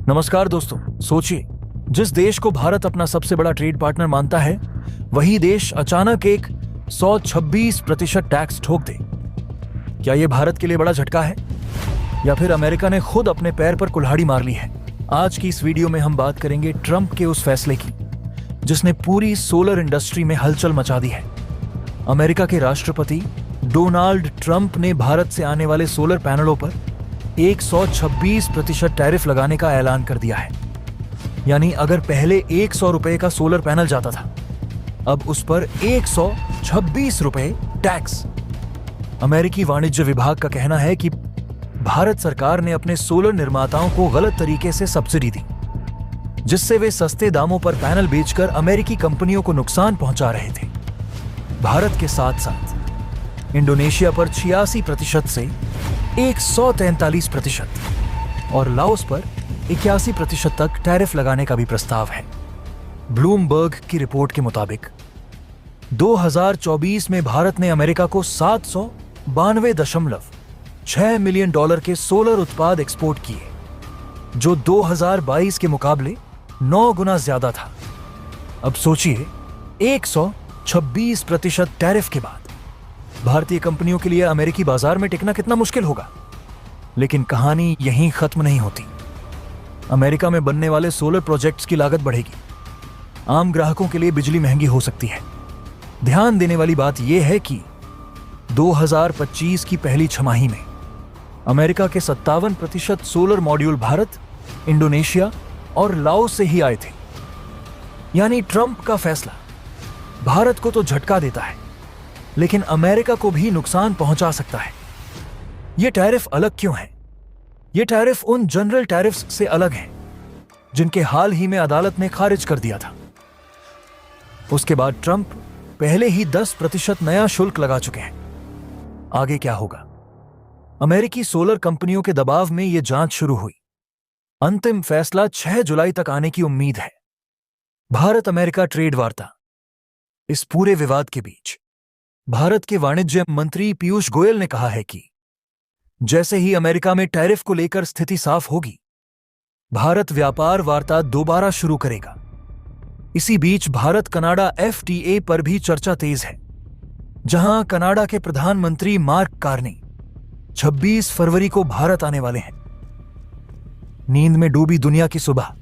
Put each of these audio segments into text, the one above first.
नमस्कार दोस्तों। सोचिए, जिस देश को भारत अपना सबसे बड़ा ट्रेड पार्टनर मानता है, वही देश अचानक एक 126% टैक्स ठोक दे। क्या यह भारत के लिए बड़ा झटका है, या फिर अमेरिका ने खुद अपने पैर पर कुल्हाड़ी मार ली है? आज की इस वीडियो में हम बात करेंगे ट्रंप के उस फैसले की जिसने पूरी सोलर इंडस्ट्री में हलचल मचा दी है। अमेरिका के राष्ट्रपति डोनाल्ड ट्रंप ने भारत से आने वाले सोलर पैनलों पर 126% टैरिफ लगाने का ऐलान कर दिया है। यानी अगर पहले 100 रुपए का सोलर पैनल जाता था, अब उस पर 126 रुपए टैक्स। अमेरिकी वाणिज्य विभाग का कहना है कि भारत सरकार ने अपने सोलर निर्माताओं को गलत तरीके से सब्सिडी दी, जिससे वे सस्ते दामों पर पैनल बेचकर अमेरिकी कंपनियों को नुकसान पहुंचा रहे थे। भारत के साथ साथ इंडोनेशिया पर 86% से 143% और लाओस पर 81% तक टैरिफ लगाने का भी प्रस्ताव है। ब्लूमबर्ग की रिपोर्ट के मुताबिक 2024 में भारत ने अमेरिका को $792.6 मिलियन के सोलर उत्पाद एक्सपोर्ट किए, जो 2022 के मुकाबले 9 गुना ज्यादा था। अब सोचिए, 126% टैरिफ के बाद भारतीय कंपनियों के लिए अमेरिकी बाजार में टिकना कितना मुश्किल होगा। लेकिन कहानी यहीं खत्म नहीं होती। अमेरिका में बनने वाले सोलर प्रोजेक्ट्स की लागत बढ़ेगी। आम ग्राहकों के लिए बिजली महंगी हो सकती है। ध्यान देने वाली बात यह है कि 2025 की पहली छमाही में अमेरिका के 57% सोलर मॉड्यूल भारत, इंडोनेशिया और लाओस से ही आए थे। यानी ट्रंप का फैसला भारत को तो झटका देता है, लेकिन अमेरिका को भी नुकसान पहुंचा सकता है। यह टैरिफ अलग क्यों है? यह टैरिफ उन जनरल टैरिफ्स से अलग है जिनके हाल ही में अदालत ने खारिज कर दिया था। उसके बाद ट्रंप पहले ही 10% नया शुल्क लगा चुके हैं। आगे क्या होगा? अमेरिकी सोलर कंपनियों के दबाव में यह जांच शुरू हुई। अंतिम फैसला 6 जुलाई तक आने की उम्मीद है। भारत अमेरिका ट्रेड वार्ता। इस पूरे विवाद के बीच भारत के वाणिज्य मंत्री पीयूष गोयल ने कहा है कि जैसे ही अमेरिका में टैरिफ को लेकर स्थिति साफ होगी, भारत व्यापार वार्ता दोबारा शुरू करेगा। इसी बीच भारत कनाडा FTA पर भी चर्चा तेज है, जहां कनाडा के प्रधानमंत्री मार्क कार्नी 26 फरवरी को भारत आने वाले हैं। नींद में डूबी दुनिया की सुबह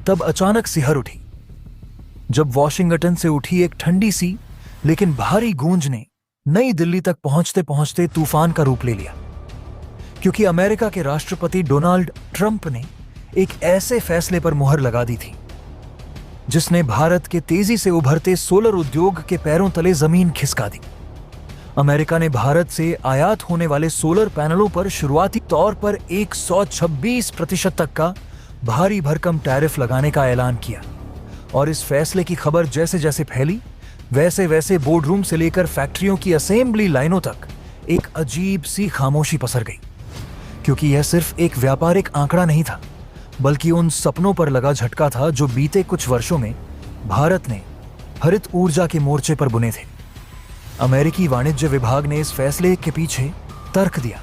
तब अचानक सिहर उठी, जब वॉशिंगटन से उठी एक ठंडी सी लेकिन भारी गूंज ने नई दिल्ली तक पहुंचते पहुंचते तूफान का रूप ले लिया। क्योंकि अमेरिका के राष्ट्रपति डोनाल्ड ट्रंप ने एक ऐसे फैसले पर मुहर लगा दी थी जिसने भारत के तेजी से उभरते सोलर उद्योग के पैरों तले जमीन खिसका दी। अमेरिका ने भारत से आयात होने वाले सोलर पैनलों पर शुरुआती तौर पर 126% तक का भारी भरकम टैरिफ लगाने का ऐलान किया, और इस फैसले की खबर जैसे जैसे फैली, वैसे वैसे बोर्डरूम से लेकर फैक्ट्रियों की असेंबली लाइनों तक एक अजीब सी खामोशी पसर गई। क्योंकि यह सिर्फ एक व्यापारिक आंकड़ा नहीं था, बल्कि उन सपनों पर लगा झटका था जो बीते कुछ वर्षों में भारत ने हरित ऊर्जा के मोर्चे पर बुने थे। अमेरिकी वाणिज्य विभाग ने इस फैसले के पीछे तर्क दिया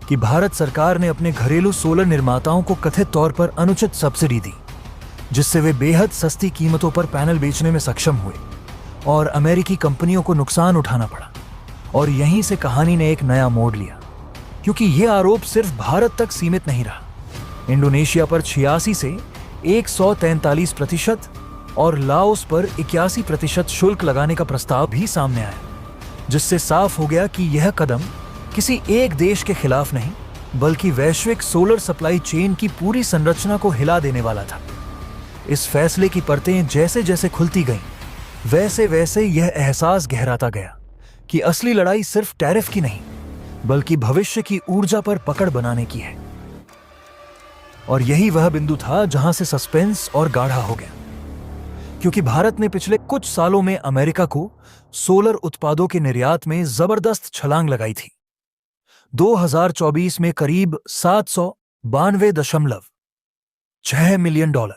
कि भारत सरकार ने अपने घरेलू सोलर निर्माताओं को कथित तौर पर अनुचित सब्सिडी दी, जिससे वे बेहद सस्ती कीमतों पर पैनल बेचने में सक्षम हुए और अमेरिकी कंपनियों को नुकसान उठाना पड़ा। और यहीं से कहानी ने एक नया मोड़ लिया, क्योंकि यह आरोप सिर्फ भारत तक सीमित नहीं रहा। इंडोनेशिया पर 86 से 143% और लाओस पर 81% शुल्क लगाने का प्रस्ताव भी सामने आया, जिससे साफ हो गया कि यह कदम किसी एक देश के खिलाफ नहीं, बल्कि वैश्विक सोलर सप्लाई चेन की पूरी संरचना को हिला देने वाला था। इस फैसले की परतें जैसे जैसे खुलती गईं, वैसे वैसे यह एहसास गहराता गया कि असली लड़ाई सिर्फ टैरिफ की नहीं, बल्कि भविष्य की ऊर्जा पर पकड़ बनाने की है। और यही वह बिंदु था जहां से सस्पेंस और गाढ़ा हो गया, क्योंकि भारत ने पिछले कुछ सालों में अमेरिका को सोलर उत्पादों के निर्यात में जबरदस्त छलांग लगाई थी। 2024 में करीब $792.6 मिलियन,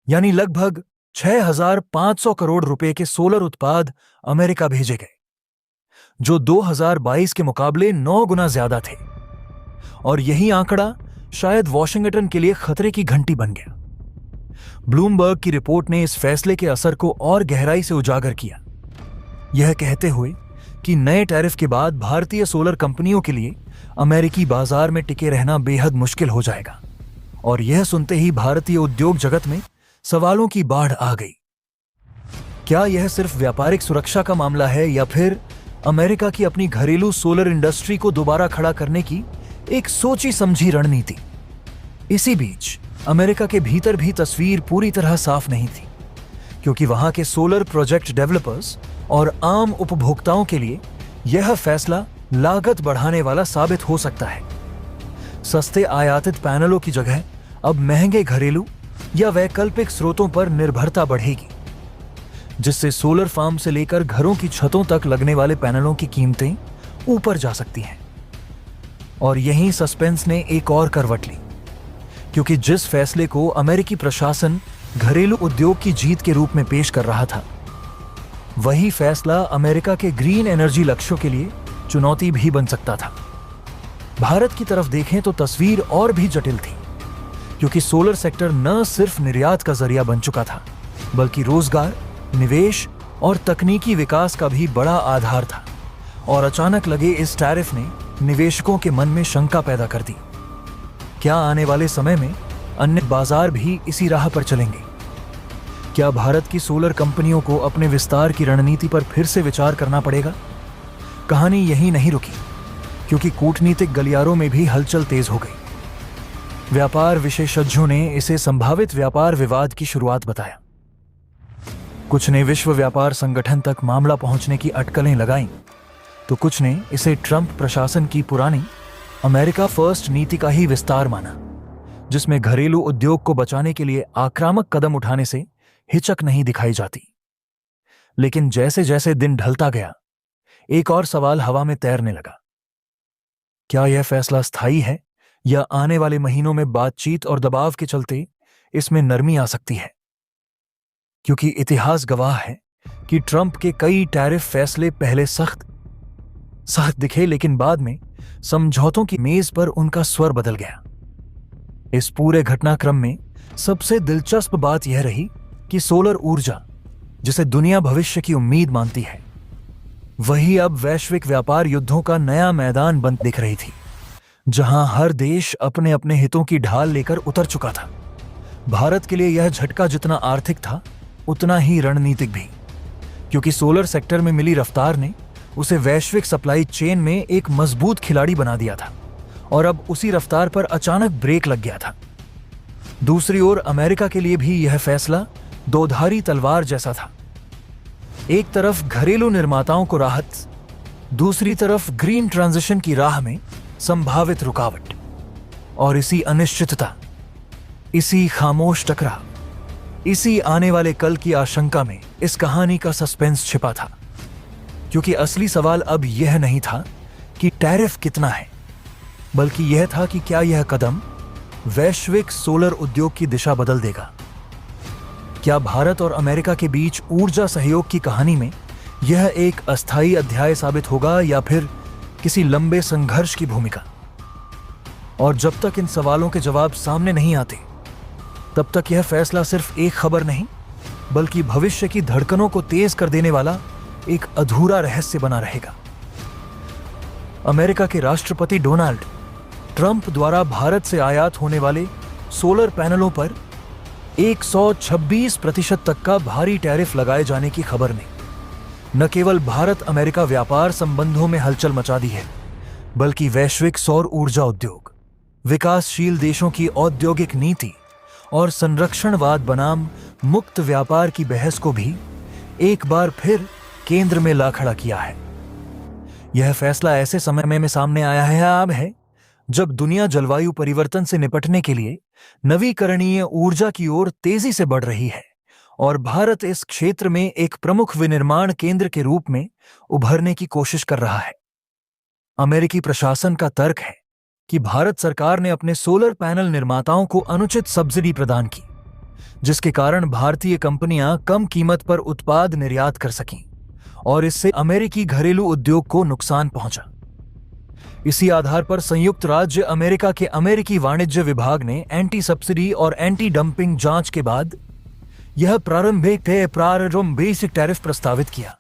यानी लगभग 6,500 करोड़ रुपए के सोलर उत्पाद अमेरिका भेजे गए, जो 2022 के मुकाबले 9 गुना ज्यादा थे। और यही आंकड़ा शायद वॉशिंगटन के लिए खतरे की घंटी बन गया। ब्लूमबर्ग की रिपोर्ट ने इस फैसले के असर को और गहराई से उजागर किया, यह कहते हुए कि नए टैरिफ के बाद भारतीय सोलर कंपनियों के लिए अमेरिकी बाजार में टिके रहना बेहद मुश्किल हो जाएगा। और यह सुनते ही भारतीय उद्योग जगत में सवालों की बाढ़ आ गई। क्या यह सिर्फ व्यापारिक सुरक्षा का मामला है या फिर अमेरिका की अपनी घरेलू सोलर इंडस्ट्री को दोबारा खड़ा करने की एक सोची समझी रणनीति? इसी बीच अमेरिका के भीतर भी तस्वीर पूरी तरह साफ नहीं थी, क्योंकि वहां के सोलर प्रोजेक्ट डेवलपर्स और आम उपभोक्ताओं के लिए यह फैसला लागत बढ़ाने वाला साबित हो सकता है। सस्ते आयातित पैनलों की जगह अब महंगे घरेलू या वैकल्पिक स्रोतों पर निर्भरता बढ़ेगी, जिससे सोलर फार्म से लेकर घरों की छतों तक लगने वाले पैनलों की कीमतें ऊपर जा सकती हैं। और यहीं सस्पेंस ने एक और करवट ली, क्योंकि जिस फैसले को अमेरिकी प्रशासन घरेलू उद्योग की जीत के रूप में पेश कर रहा था, वही फैसला अमेरिका के ग्रीन एनर्जी लक्ष्यों के लिए चुनौती भी बन सकता था। भारत की तरफ देखें तो तस्वीर और भी जटिल थी, क्योंकि सोलर सेक्टर न सिर्फ निर्यात का जरिया बन चुका था, बल्कि रोजगार, निवेश और तकनीकी विकास का भी बड़ा आधार था। और अचानक लगे इस टैरिफ ने निवेशकों के मन में शंका पैदा कर दी। क्या आने वाले समय में अन्य बाजार भी इसी राह पर चलेंगे? क्या भारत की सोलर कंपनियों को अपने विस्तार की रणनीति पर फिर से विचार करना पड़ेगा? कहानी यहीं नहीं रुकी, क्योंकि कूटनीतिक गलियारों में भी हलचल तेज हो गई। व्यापार विशेषज्ञों ने इसे संभावित व्यापार विवाद की शुरुआत बताया। कुछ ने विश्व व्यापार संगठन तक मामला पहुंचने की अटकलें लगाईं, तो कुछ ने इसे ट्रंप प्रशासन की पुरानी अमेरिका फर्स्ट नीति का ही विस्तार माना, जिसमें घरेलू उद्योग को बचाने के लिए आक्रामक कदम उठाने से हिचक नहीं दिखाई जाती। लेकिन जैसे जैसे दिन ढलता गया, एक और सवाल हवा में तैरने लगा। क्या यह फैसला स्थायी है या आने वाले महीनों में बातचीत और दबाव के चलते इसमें नरमी आ सकती है? क्योंकि इतिहास गवाह है कि ट्रंप के कई टैरिफ फैसले पहले सख्त दिखे, लेकिन बाद में समझौतों की मेज पर उनका स्वर बदल गया। इस पूरे घटनाक्रम में सबसे दिलचस्प बात यह रही कि सोलर ऊर्जा, जिसे दुनिया भविष्य की उम्मीद मानती है, वही अब वैश्विक व्यापार युद्धों का नया मैदान बन दिख रही थी, जहां हर देश अपने अपने हितों की ढाल लेकर उतर चुका था। भारत के लिए यह झटका जितना आर्थिक था, उतना ही रणनीतिक भी, क्योंकि सोलर सेक्टर में मिली रफ्तार ने उसे वैश्विक सप्लाई चेन में एक मजबूत खिलाड़ी बना दिया था, और अब उसी रफ्तार पर अचानक ब्रेक लग गया था। दूसरी ओर अमेरिका के लिए भी यह फैसला दोधारी तलवार जैसा था। एक तरफ घरेलू निर्माताओं को राहत, दूसरी तरफ ग्रीन ट्रांजिशन की राह में संभावित रुकावट। और इसी अनिश्चितता, इसी खामोश टकराव, इसी आने वाले कल की आशंका में इस कहानी का सस्पेंस छिपा था। क्योंकि असली सवाल अब यह नहीं था कि टैरिफ कितना है, बल्कि यह था कि क्या यह कदम वैश्विक सोलर उद्योग की दिशा बदल देगा। क्या भारत और अमेरिका के बीच ऊर्जा सहयोग की कहानी में यह एक अस्थायी अध्याय साबित होगा या फिर किसी लंबे संघर्ष की भूमिका? और जब तक इन सवालों के जवाब सामने नहीं आते, तब तक यह फैसला सिर्फ एक खबर नहीं, बल्कि भविष्य की धड़कनों को तेज कर देने वाला एक अधूरा रहस्य बना रहेगा। अमेरिका के राष्ट्रपति डोनाल्ड ट्रंप द्वारा भारत से आयात होने वाले सोलर पैनलों पर 126% तक का भारी टैरिफ लगाए जाने की खबर ने न केवल भारत अमेरिका व्यापार संबंधों में हलचल मचा दी है, बल्कि वैश्विक सौर ऊर्जा उद्योग, विकासशील देशों की औद्योगिक नीति और संरक्षणवाद बनाम मुक्त व्यापार की बहस को भी एक बार फिर केंद्र में ला खड़ा किया है। यह फैसला ऐसे समय में सामने आया है अब है जब दुनिया जलवायु परिवर्तन से निपटने के लिए नवीकरणीय ऊर्जा की ओर तेजी से बढ़ रही है, और भारत इस क्षेत्र में एक प्रमुख विनिर्माण केंद्र के रूप में उभरने की कोशिश कर रहा है। अमेरिकी प्रशासन का तर्क है कि भारत सरकार ने अपने सोलर पैनल निर्माताओं को अनुचित सब्सिडी प्रदान की, जिसके कारण भारतीय कंपनियां कम कीमत पर उत्पाद निर्यात कर सकीं, और इससे अमेरिकी घरेलू उद्योग को नुकसान पहुंचा। इसी आधार पर संयुक्त राज्य अमेरिका के अमेरिकी वाणिज्य विभाग ने एंटी सब्सिडी और एंटी डंपिंग जांच के बाद यह प्रारंभिक टैरिफ प्रस्तावित किया,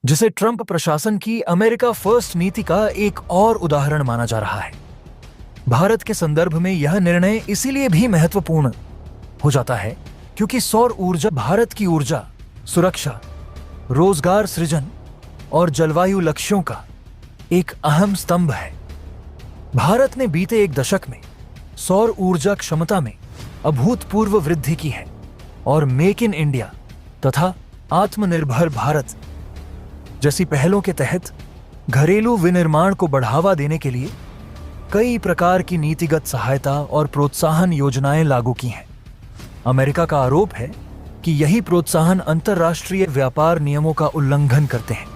जिसे ट्रंप प्रशासन की अमेरिका फर्स्ट नीति का एक और उदाहरण माना जा रहा है। भारत के संदर्भ में यह निर्णय इसीलिए भी महत्वपूर्ण हो जाता है क्योंकि सौर ऊर्जा भारत की ऊर्जा सुरक्षा, रोजगार सृजन और जलवायु लक्ष्यों का एक अहम स्तंभ है। भारत ने बीते एक दशक में सौर ऊर्जा क्षमता में अभूतपूर्व वृद्धि की है और मेक इन इंडिया तथा आत्मनिर्भर भारत जैसी पहलों के तहत घरेलू विनिर्माण को बढ़ावा देने के लिए कई प्रकार की नीतिगत सहायता और प्रोत्साहन योजनाएं लागू की हैं। अमेरिका का आरोप है कि यही प्रोत्साहन अंतर्राष्ट्रीय व्यापार नियमों का उल्लंघन करते हैं,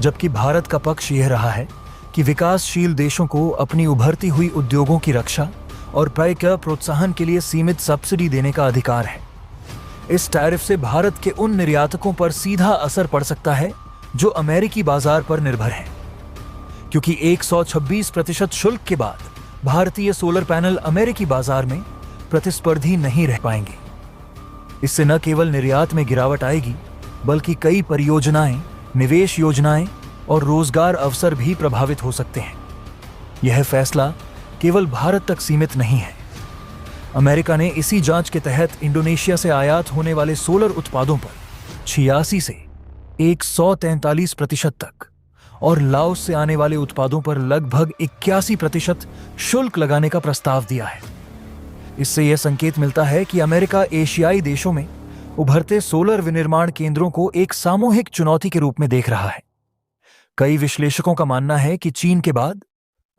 जबकि भारत का पक्ष यह रहा है कि विकासशील देशों को अपनी उभरती हुई उद्योगों की रक्षा और प्रोत्साहन के लिए सीमित सब्सिडी देने का अधिकार है। इस टैरिफ से भारत के उन निर्यातकों पर सीधा असर पड़ सकता है जो अमेरिकी बाजार पर निर्भर हैं, क्योंकि 126% शुल्क के बाद भारतीय सोलर पैनल अमेरिकी बाजार में प्रतिस्पर्धी नहीं रह पाएंगे। इससे न केवल निर्यात में गिरावट आएगी, बल्कि कई परियोजनाएं, निवेश योजनाएं और रोजगार अवसर भी प्रभावित हो सकते हैं। यह फैसला केवल भारत तक सीमित नहीं है। अमेरिका ने इसी जांच के तहत इंडोनेशिया से आयात होने वाले सोलर उत्पादों पर 86 से 143% तक और लाओस से आने वाले उत्पादों पर लगभग 81% शुल्क लगाने का प्रस्ताव दिया है। इससे यह संकेत मिलता है कि अमेरिका एशियाई देशों में उभरते सोलर विनिर्माण केंद्रों को एक सामूहिक चुनौती के रूप में देख रहा है। कई विश्लेषकों का मानना है कि चीन के बाद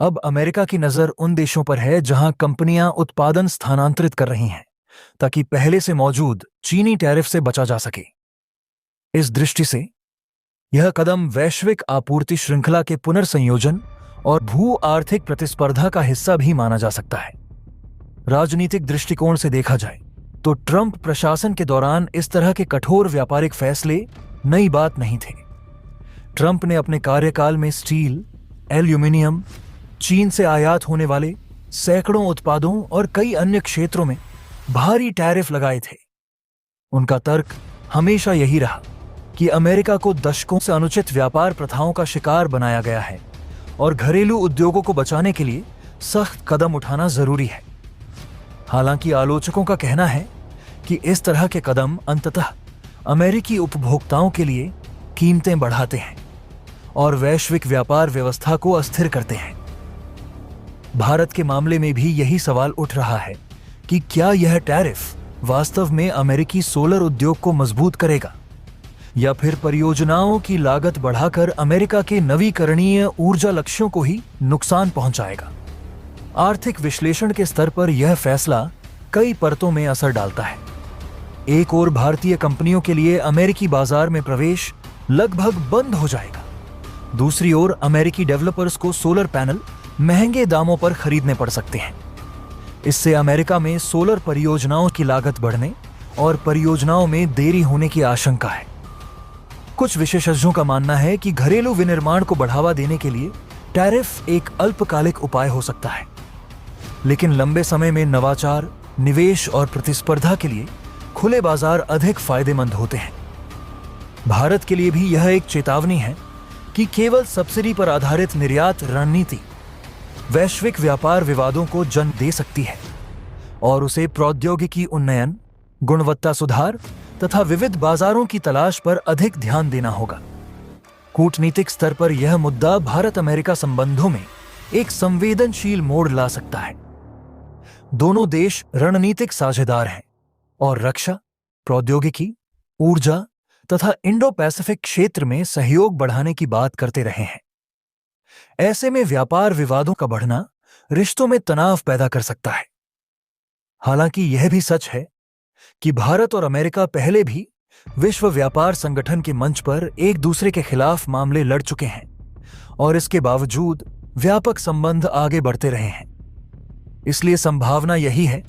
अब अमेरिका की नजर उन देशों पर है जहां कंपनियां उत्पादन स्थानांतरित कर रही हैं, ताकि पहले से मौजूद चीनी टैरिफ से बचा जा सके। इस दृष्टि से यह कदम वैश्विक आपूर्ति श्रृंखला के पुनर्संयोजन और भू आर्थिक प्रतिस्पर्धा का हिस्सा भी माना जा सकता है। राजनीतिक दृष्टिकोण से देखा जाए तो ट्रंप प्रशासन के दौरान इस तरह के कठोर व्यापारिक फैसले नई बात नहीं थे। ट्रंप ने अपने कार्यकाल में स्टील, एल्यूमिनियम, चीन से आयात होने वाले सैकड़ों उत्पादों और कई अन्य क्षेत्रों में भारी टैरिफ लगाए थे। उनका तर्क हमेशा यही रहा कि अमेरिका को दशकों से अनुचित व्यापार प्रथाओं का शिकार बनाया गया है और घरेलू उद्योगों को बचाने के लिए सख्त कदम उठाना जरूरी है। हालांकि आलोचकों का कहना है कि इस तरह के कदम अंततः अमेरिकी उपभोक्ताओं के लिए कीमतें बढ़ाते हैं और वैश्विक व्यापार व्यवस्था को अस्थिर करते हैं। भारत के मामले में भी यही सवाल उठ रहा है कि क्या यह टैरिफ वास्तव में अमेरिकी सोलर उद्योग को मजबूत करेगा या फिर परियोजनाओं की लागत बढ़ाकर अमेरिका के नवीकरणीय ऊर्जा लक्ष्यों को ही नुकसान पहुंचाएगा। आर्थिक विश्लेषण के स्तर पर यह फैसला कई परतों में असर डालता है। एक ओर भारतीय कंपनियों के लिए अमेरिकी बाजार में प्रवेश लगभग बंद हो जाएगा, दूसरी ओर अमेरिकी डेवलपर्स को सोलर पैनल महंगे दामों पर खरीदने पड़ सकते हैं। इससे अमेरिका में सोलर परियोजनाओं की लागत बढ़ने और परियोजनाओं में देरी होने की आशंका है। कुछ विशेषज्ञों का मानना है कि घरेलू विनिर्माण को बढ़ावा देने के लिए टैरिफ एक अल्पकालिक उपाय हो सकता है, लेकिन लंबे समय में नवाचार, निवेश और प्रतिस्पर्धा के लिए खुले बाजार अधिक फायदेमंद होते हैं। भारत के लिए भी यह एक चेतावनी है कि केवल सब्सिडी पर आधारित निर्यात रणनीति वैश्विक व्यापार विवादों को जन्म दे सकती है और उसे प्रौद्योगिकी उन्नयन, गुणवत्ता सुधार तथा विविध बाजारों की तलाश पर अधिक ध्यान देना होगा। कूटनीतिक स्तर पर यह मुद्दा भारत अमेरिका संबंधों में एक संवेदनशील मोड़ ला सकता है। दोनों देश रणनीतिक साझेदार हैं और रक्षा, प्रौद्योगिकी, ऊर्जा तथा इंडो पैसिफिक क्षेत्र में सहयोग बढ़ाने की बात करते रहे हैं। ऐसे में व्यापार विवादों का बढ़ना रिश्तों में तनाव पैदा कर सकता है। हालांकि यह भी सच है कि भारत और अमेरिका पहले भी विश्व व्यापार संगठन के मंच पर एक दूसरे के खिलाफ मामले लड़ चुके हैं और इसके बावजूद व्यापक संबंध आगे बढ़ते रहे हैं। इसलिए संभावना यही है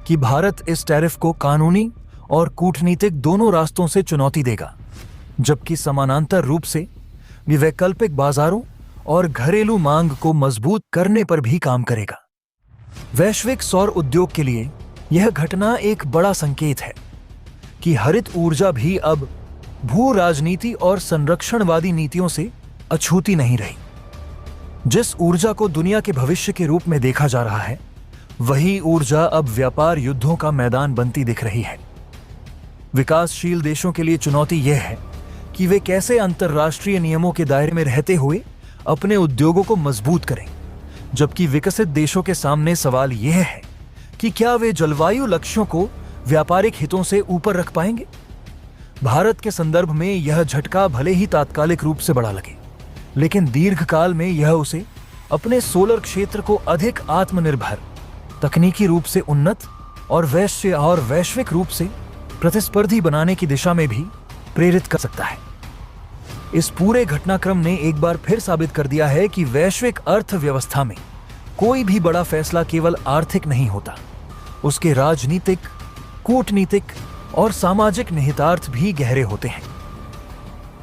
कि भारत इस टैरिफ को कानूनी और कूटनीतिक दोनों रास्तों से चुनौती देगा, जबकि समानांतर रूप से वैकल्पिक बाजारों और घरेलू मांग को मजबूत करने पर भी काम करेगा। वैश्विक सौर उद्योग के लिए यह घटना एक बड़ा संकेत है कि हरित ऊर्जा भी अब भू राजनीति और संरक्षणवादी नीतियों से अछूती नहीं रही। जिस ऊर्जा को दुनिया के भविष्य के रूप में देखा जा रहा है, वही ऊर्जा अब व्यापार युद्धों का मैदान बनती दिख रही है। विकासशील देशों के लिए चुनौती यह है कि वे कैसे अंतर्राष्ट्रीय नियमों के दायरे में रहते हुए अपने उद्योगों को मजबूत करें, जबकि विकसित देशों के सामने सवाल यह है कि क्या वे जलवायु लक्ष्यों को व्यापारिक हितों से ऊपर रख पाएंगे। भारत के संदर्भ में यह झटका भले ही तात्कालिक रूप से बड़ा लगे, लेकिन दीर्घकाल में यह उसे अपने सोलर क्षेत्र को अधिक आत्मनिर्भर, तकनीकी रूप से उन्नत और वैश्विक रूप से प्रतिस्पर्धी बनाने की दिशा में भी प्रेरित कर सकता है। इस पूरे घटनाक्रम ने एक बार फिर साबित कर दिया है कि वैश्विक अर्थव्यवस्था में कोई भी बड़ा फैसला केवल आर्थिक नहीं होता, उसके राजनीतिक, कूटनीतिक और सामाजिक निहितार्थ भी गहरे होते हैं।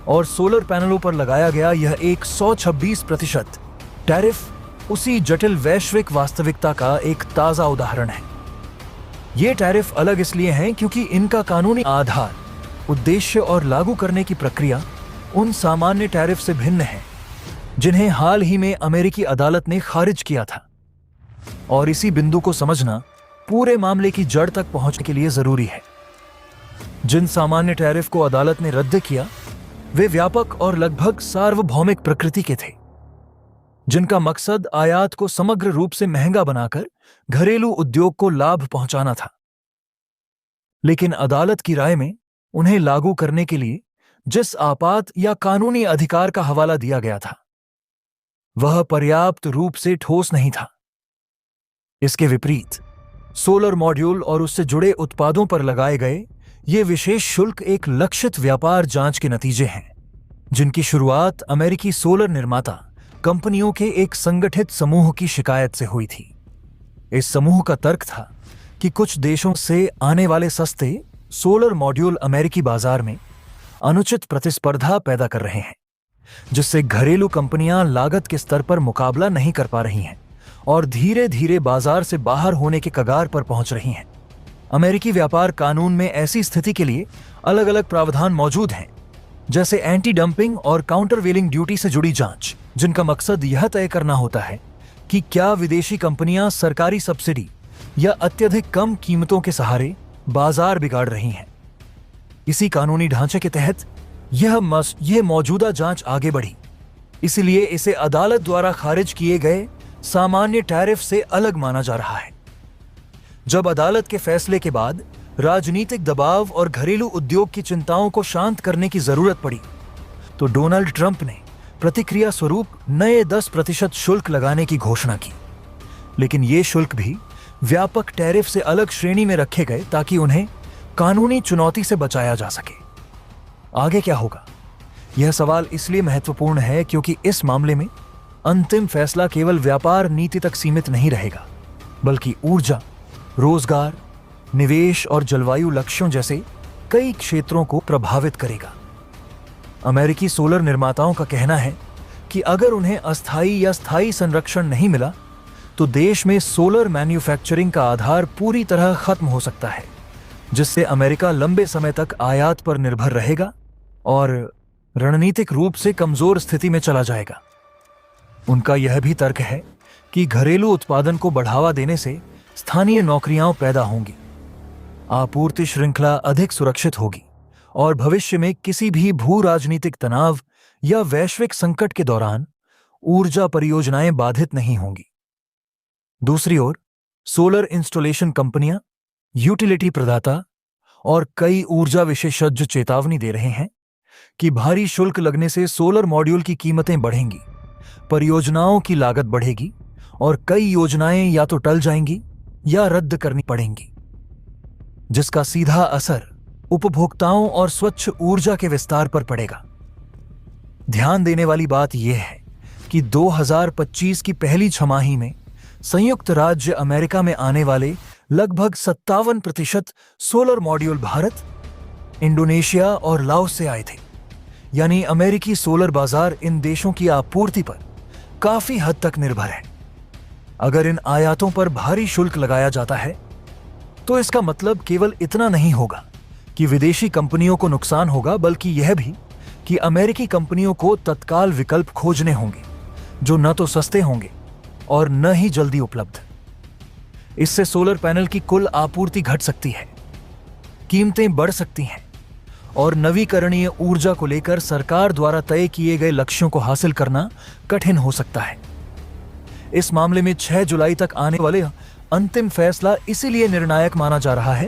और सोलर पैनलों पर लगाया गया यह 126% टैरिफ उसी जटिल वैश्विक वास्तविकता का एक ताजा उदाहरण है। ये टैरिफ अलग इसलिए हैं क्योंकि इनका कानूनी आधार, उद्देश्य और लागू करने की प्रक्रिया उन सामान्य टैरिफ से भिन्न है जिन्हें हाल ही में अमेरिकी अदालत ने खारिज किया था। और इसी बिंदु को समझना पूरे मामले की जड़ तक पहुंचने के लिए जरूरी है। जिन सामान्य टैरिफ को अदालत ने रद्द किया, वे व्यापक और लगभग सार्वभौमिक प्रकृति के थे, जिनका मकसद आयात को समग्र रूप से महंगा बनाकर घरेलू उद्योग को लाभ पहुंचाना था। लेकिन अदालत की राय में उन्हें लागू करने के लिए जिस आपात या कानूनी अधिकार का हवाला दिया गया था, वह पर्याप्त रूप से ठोस नहीं था। इसके विपरीत सोलर मॉड्यूल और उससे जुड़े उत्पादों पर लगाए गए ये विशेष शुल्क एक लक्षित व्यापार जांच के नतीजे हैं, जिनकी शुरुआत अमेरिकी सोलर निर्माता कंपनियों के एक संगठित समूह की शिकायत से हुई थी। इस समूह का तर्क था कि कुछ देशों से आने वाले सस्ते सोलर मॉड्यूल अमेरिकी बाजार में अनुचित प्रतिस्पर्धा पैदा कर रहे हैं, जिससे घरेलू कंपनियां लागत के स्तर पर मुकाबला नहीं कर पा रही हैं और धीरे धीरे बाजार से बाहर होने के कगार पर पहुंच रही हैं। अमेरिकी व्यापार कानून में ऐसी स्थिति के लिए अलग अलग प्रावधान मौजूद हैं, जैसे एंटी डंपिंग और काउंटरवेलिंग ड्यूटी से जुड़ी जांच, जिनका मकसद यह तय करना होता है कि क्या विदेशी कंपनियां सरकारी सब्सिडी या अत्यधिक कम कीमतों के सहारे बाजार बिगाड़ रही हैं। इसी कानूनी ढांचे के तहत यह मौजूदा जांच आगे बढ़ी, इसलिए इसे अदालत द्वारा खारिज किए गए सामान्य टैरिफ से अलग माना जा रहा है। जब अदालत के फैसले के बाद राजनीतिक दबाव और घरेलू उद्योग की चिंताओं को शांत करने की जरूरत पड़ी, तो डोनाल्ड ट्रंप ने प्रतिक्रिया स्वरूप नए 10% शुल्क लगाने की घोषणा की। लेकिन ये शुल्क भी व्यापक टैरिफ से अलग श्रेणी में रखे गए ताकि उन्हें कानूनी चुनौती से बचाया जा सके। आगे क्या होगा? यह सवाल इसलिए महत्वपूर्ण है क्योंकि इस मामले में अंतिम फैसला केवल व्यापार नीति तक सीमित नहीं रहेगा, बल्कि ऊर्जा, रोजगार, निवेश और जलवायु लक्ष्यों जैसे कई क्षेत्रों को प्रभावित करेगा। अमेरिकी सोलर निर्माताओं का कहना है कि अगर उन्हें अस्थायी या स्थायी संरक्षण नहीं मिला, तो देश में सोलर मैन्युफैक्चरिंग का आधार पूरी तरह खत्म हो सकता है, जिससे अमेरिका लंबे समय तक आयात पर निर्भर रहेगा और रणनीतिक रूप से कमजोर स्थिति में चला जाएगा। उनका यह भी तर्क है कि घरेलू उत्पादन को बढ़ावा देने से स्थानीय नौकरियां पैदा होंगी, आपूर्ति श्रृंखला अधिक सुरक्षित होगी और भविष्य में किसी भी भू राजनीतिक तनाव या वैश्विक संकट के दौरान ऊर्जा परियोजनाएं बाधित नहीं होंगी। दूसरी ओर सोलर इंस्टॉलेशन कंपनियां, यूटिलिटी प्रदाता और कई ऊर्जा विशेषज्ञ चेतावनी दे रहे हैं कि भारी शुल्क लगने से सोलर मॉड्यूल की कीमतें बढ़ेंगी, परियोजनाओं की लागत बढ़ेगी और कई योजनाएं या तो टल जाएंगी या रद्द करनी पड़ेंगी, जिसका सीधा असर उपभोक्ताओं और स्वच्छ ऊर्जा के विस्तार पर पड़ेगा। ध्यान देने वाली बात यह है कि 2025 की पहली छमाही में संयुक्त राज्य अमेरिका में आने वाले लगभग 57% सोलर मॉड्यूल भारत, इंडोनेशिया और लाओस से आए थे। यानी अमेरिकी सोलर बाजार इन देशों की आपूर्ति पर काफी हद तक निर्भर है। अगर इन आयातों पर भारी शुल्क लगाया जाता है तो इसका मतलब केवल इतना नहीं होगा कि विदेशी कंपनियों को नुकसान होगा, बल्कि यह भी कि अमेरिकी कंपनियों को तत्काल विकल्प खोजने होंगे जो न तो सस्ते होंगे और न ही जल्दी उपलब्ध। इससे सोलर पैनल की कुल आपूर्ति घट सकती है, कीमतें बढ़ सकती हैं और नवीकरणीय ऊर्जा को लेकर सरकार द्वारा तय किए गए लक्ष्यों को हासिल करना कठिन हो सकता है। इस मामले में 6 जुलाई तक आने वाले अंतिम फैसला इसीलिए निर्णायक माना जा रहा है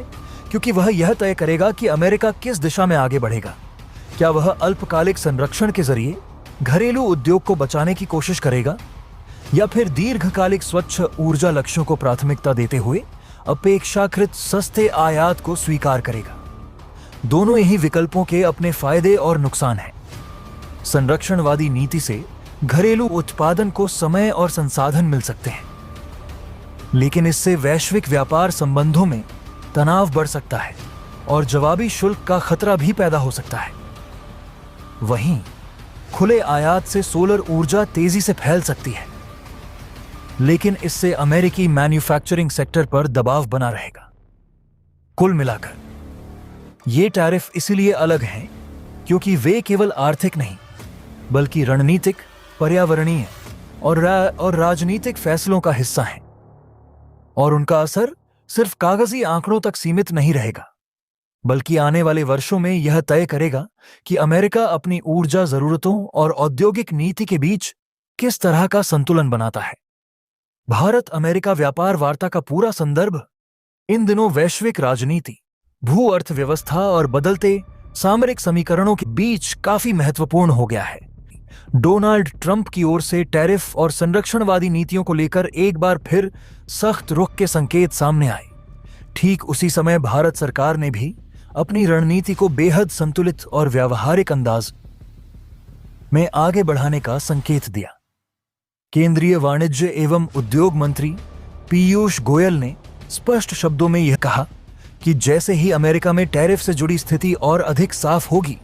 क्योंकि वह यह तय करेगा कि अमेरिका किस दिशा में आगे बढ़ेगा। क्या वह अल्पकालिक संरक्षण के जरिए घरेलू उद्योग को बचाने की कोशिश करेगा या फिर दीर्घकालिक स्वच्छ ऊर्जा लक्ष्यों को प्राथमिकता देते हुए अपेक्षाकृत सस्ते आयात को स्वीकार करेगा। दोनों ही विकल्पों के अपने फायदे और नुकसान हैं। संरक्षणवादी नीति से घरेलू उत्पादन को समय और संसाधन मिल सकते हैं, लेकिन इससे वैश्विक व्यापार संबंधों में तनाव बढ़ सकता है और जवाबी शुल्क का खतरा भी पैदा हो सकता है। वहीं खुले आयात से सोलर ऊर्जा तेजी से फैल सकती है, लेकिन इससे अमेरिकी मैन्युफैक्चरिंग सेक्टर पर दबाव बना रहेगा। कुल मिलाकर ये टैरिफ इसीलिए अलग हैं क्योंकि वे केवल आर्थिक नहीं बल्कि रणनीतिक, पर्यावरणीय और राजनीतिक फैसलों का हिस्सा हैं, और उनका असर सिर्फ कागजी आंकड़ों तक सीमित नहीं रहेगा, बल्कि आने वाले वर्षों में यह तय करेगा कि अमेरिका अपनी ऊर्जा जरूरतों और औद्योगिक नीति के बीच किस तरह का संतुलन बनाता है। भारत अमेरिका व्यापार वार्ता का पूरा संदर्भ इन दिनों वैश्विक राजनीति, भू अर्थव्यवस्था और बदलते सामरिक समीकरणों के बीच काफी महत्वपूर्ण हो गया है। डोनाल्ड ट्रंप की ओर से टैरिफ और संरक्षणवादी नीतियों को लेकर एक बार फिर सख्त रुख के संकेत सामने आए। ठीक उसी समय भारत सरकार ने भी अपनी रणनीति को बेहद संतुलित और व्यावहारिक अंदाज में आगे बढ़ाने का संकेत दिया। केंद्रीय वाणिज्य एवं उद्योग मंत्री पीयूष गोयल ने स्पष्ट शब्दों में यह कहा कि जैसे ही अमेरिका में टैरिफ से जुड़ी स्थिति और अधिक साफ होगी,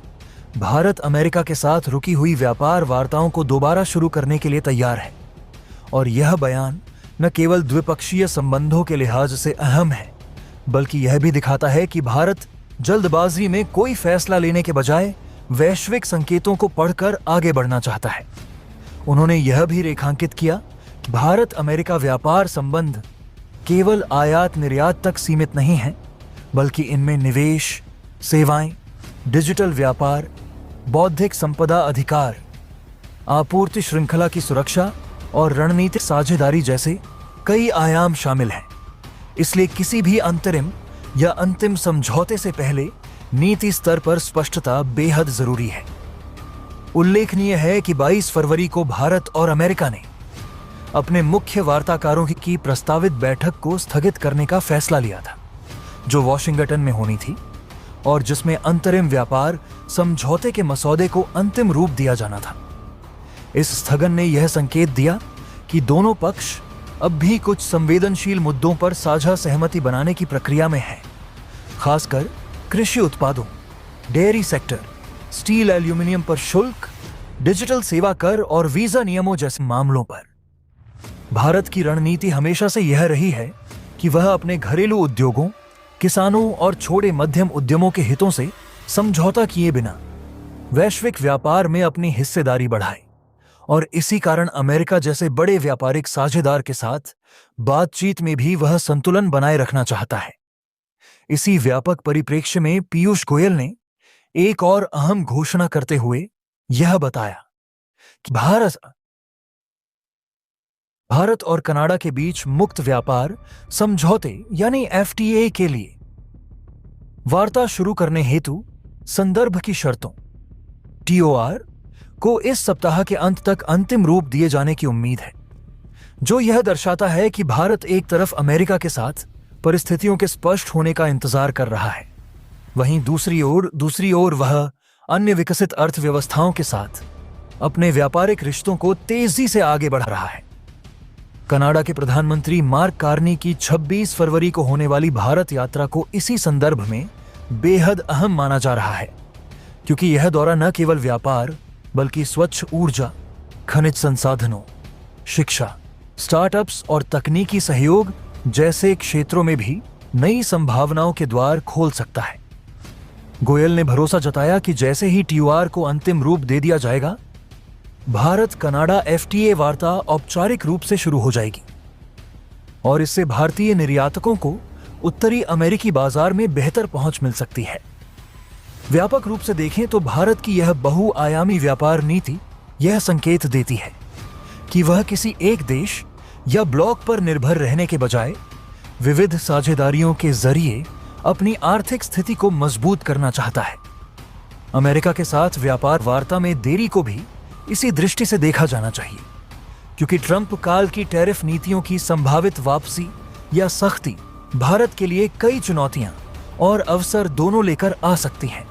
भारत अमेरिका के साथ रुकी हुई व्यापार वार्ताओं को दोबारा शुरू करने के लिए तैयार है। और यह बयान न केवल द्विपक्षीय संबंधों के लिहाज से अहम है, बल्कि यह भी दिखाता है कि भारत जल्दबाजी में कोई फैसला लेने के बजाय वैश्विक संकेतों को पढ़कर आगे बढ़ना चाहता है। उन्होंने यह भी रेखांकित किया कि भारत अमेरिका व्यापार संबंध केवल आयात निर्यात तक सीमित नहीं है, बल्कि इनमें निवेश, सेवाएं, डिजिटल व्यापार, बौद्धिक संपदा अधिकार, आपूर्ति श्रृंखला की सुरक्षा और रणनीतिक साझेदारी जैसे कई आयाम शामिल हैं। इसलिए किसी भी अंतरिम या अंतिम समझौते से पहले नीति स्तर पर स्पष्टता बेहद जरूरी है। उल्लेखनीय है कि 22 फरवरी को भारत और अमेरिका ने अपने मुख्य वार्ताकारों की प्रस्तावित बैठक को स्थगित करने का फैसला लिया था, जो वॉशिंगटन में होनी थी और जिसमें अंतरिम व्यापार समझौते के मसौदे को अंतिम रूप दिया जाना था। इस स्थगन ने यह संकेत दिया कि दोनों पक्ष अब भी कुछ संवेदनशील मुद्दों पर साझा सहमति बनाने की प्रक्रिया में हैं, खासकर कृषि उत्पादों, डेयरी सेक्टर, स्टील एल्यूमिनियम पर शुल्क, डिजिटल सेवा कर और वीजा नियमों जैसे मामलों पर। भारत की रणनीति हमेशा से यह रही है कि वह अपने घरेलू उद्योगों, किसानों और छोटे मध्यम उद्यमों के हितों से समझौता किए बिना वैश्विक व्यापार में अपनी हिस्सेदारी बढ़ाए, और इसी कारण अमेरिका जैसे बड़े व्यापारिक साझेदार के साथ बातचीत में भी वह संतुलन बनाए रखना चाहता है। इसी व्यापक परिप्रेक्ष्य में पीयूष गोयल ने एक और अहम घोषणा करते हुए यह बताया कि भारत और कनाडा के बीच मुक्त व्यापार समझौते यानी एफटीए के लिए वार्ता शुरू करने हेतु संदर्भ की शर्तों टीओआर को इस सप्ताह के अंत तक अंतिम रूप दिए जाने की उम्मीद है, जो यह दर्शाता है कि भारत एक तरफ अमेरिका के साथ परिस्थितियों के स्पष्ट होने का इंतजार कर रहा है, वहीं दूसरी ओर वह अन्य विकसित अर्थव्यवस्थाओं के साथ अपने व्यापारिक रिश्तों को तेजी से आगे बढ़ा रहा है। कनाडा के प्रधानमंत्री मार्क कार्नी की 26 फरवरी को होने वाली भारत यात्रा को इसी संदर्भ में बेहद अहम माना जा रहा है, क्योंकि यह दौरा न केवल व्यापार बल्कि स्वच्छ ऊर्जा, खनिज संसाधनों, शिक्षा, स्टार्टअप्स और तकनीकी सहयोग जैसे क्षेत्रों में भी नई संभावनाओं के द्वार खोल सकता है। गोयल ने भरोसा जताया कि जैसे ही TOR को अंतिम रूप दे दिया जाएगा, भारत कनाडा FTA वार्ता औपचारिक रूप से शुरू हो जाएगी और इससे भारतीय निर्यातकों को उत्तरी अमेरिकी बाजार में बेहतर पहुंच मिल सकती है। व्यापक रूप से देखें तो भारत की यह बहुआयामी व्यापार नीति यह संकेत देती है कि वह किसी एक देश या ब्लॉक पर निर्भर रहने के बजाय विविध साझेदारियों के जरिए अपनी आर्थिक स्थिति को मजबूत करना चाहता है। अमेरिका के साथ व्यापार वार्ता में देरी को भी इसी दृष्टि से देखा जाना चाहिए, क्योंकि ट्रंप काल की टैरिफ नीतियों की संभावित वापसी या सख्ती भारत के लिए कई चुनौतियां और अवसर दोनों लेकर आ सकती हैं।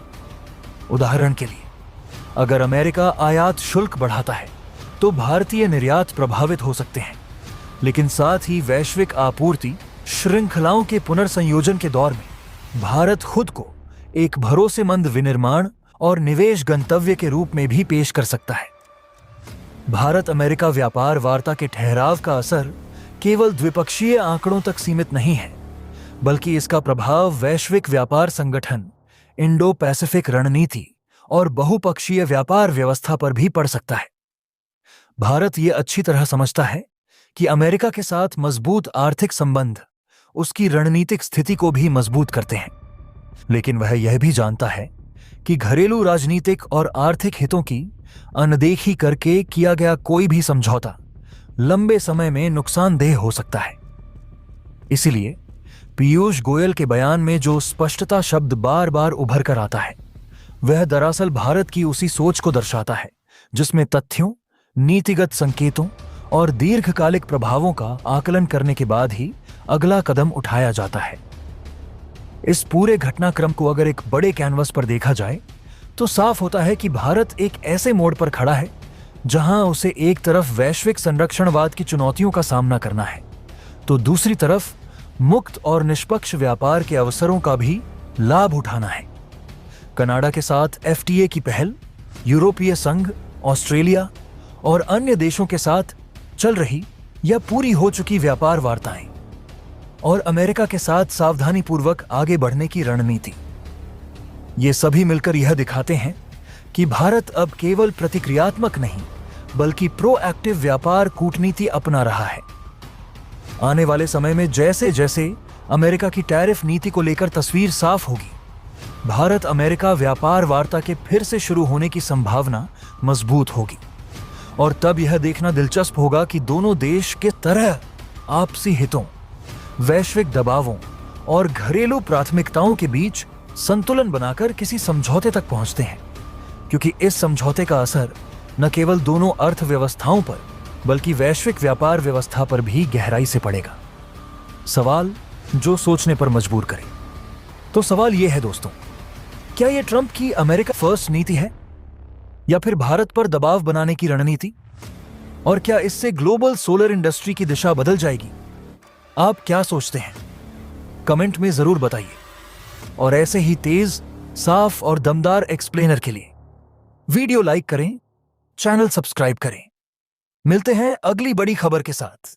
उदाहरण के लिए, अगर अमेरिका आयात शुल्क बढ़ाता है तो भारतीय निर्यात प्रभावित हो सकते हैं, लेकिन साथ ही वैश्विक आपूर्ति श्रृंखलाओं के पुनर्संयोजन के दौर में भारत खुद को एक भरोसेमंद विनिर्माण और निवेश गंतव्य के रूप में भी पेश कर सकता है। भारत अमेरिका व्यापार वार्ता के ठहराव का असर केवल द्विपक्षीय आंकड़ों तक सीमित नहीं है, बल्कि इसका प्रभाव वैश्विक व्यापार संगठन, इंडो पैसिफिक रणनीति और बहुपक्षीय व्यापार व्यवस्था पर भी पड़ सकता है। भारत ये अच्छी तरह समझता है कि अमेरिका के साथ मजबूत आर्थिक संबंध उसकी रणनीतिक स्थिति को भी मजबूत करते हैं, लेकिन वह यह भी जानता है कि घरेलू राजनीतिक और आर्थिक हितों की अनदेखी करके किया गया कोई भी समझौता लंबे समय में नुकसानदेह हो सकता है। इसीलिए पीयूष गोयल के बयान में जो स्पष्टता शब्द बार बार उभर कर आता है, वह दरअसल भारत की उसी सोच को दर्शाता है जिसमें तथ्यों, नीतिगत संकेतों और दीर्घकालिक प्रभावों का आकलन करने के बाद ही अगला कदम उठाया जाता है। इस पूरे घटनाक्रम को अगर एक बड़े कैनवस पर देखा जाए तो साफ होता है कि भारत एक ऐसे मोड़ पर खड़ा है जहां उसे एक तरफ वैश्विक संरक्षणवाद की चुनौतियों का सामना करना है, तो दूसरी तरफ मुक्त और निष्पक्ष व्यापार के अवसरों का भी लाभ उठाना है। कनाडा के साथ FTA की पहल, यूरोपीय संघ, ऑस्ट्रेलिया और अन्य देशों के साथ चल रही या पूरी हो चुकी व्यापार वार्ताएं और अमेरिका के साथ सावधानीपूर्वक आगे बढ़ने की रणनीति, ये सभी मिलकर यह दिखाते हैं कि भारत अब केवल प्रतिक्रियात्मक नहीं बल्कि प्रोएक्टिव व्यापार कूटनीति अपना रहा है। आने वाले समय में जैसे जैसे अमेरिका की टैरिफ नीति को लेकर तस्वीर साफ होगी, भारत अमेरिका व्यापार वार्ता के फिर से शुरू होने की संभावना मजबूत होगी और तब यह देखना दिलचस्प होगा कि दोनों देश किस तरह आपसी हितों, वैश्विक दबावों और घरेलू प्राथमिकताओं के बीच संतुलन बनाकर किसी समझौते तक पहुंचते हैं, क्योंकि इस समझौते का असर न केवल दोनों अर्थव्यवस्थाओं पर बल्कि वैश्विक व्यापार व्यवस्था पर भी गहराई से पड़ेगा। सवाल जो सोचने पर मजबूर करे। तो सवाल यह है दोस्तों, क्या यह ट्रंप की अमेरिका फर्स्ट नीति है या फिर भारत पर दबाव बनाने की रणनीति? और क्या इससे ग्लोबल सोलर इंडस्ट्री की दिशा बदल जाएगी? आप क्या सोचते हैं? कमेंट में जरूर बताइए। और ऐसे ही तेज, साफ और दमदार एक्सप्लेनर के लिए वीडियो लाइक करें, चैनल सब्सक्राइब करें। मिलते हैं अगली बड़ी खबर के साथ।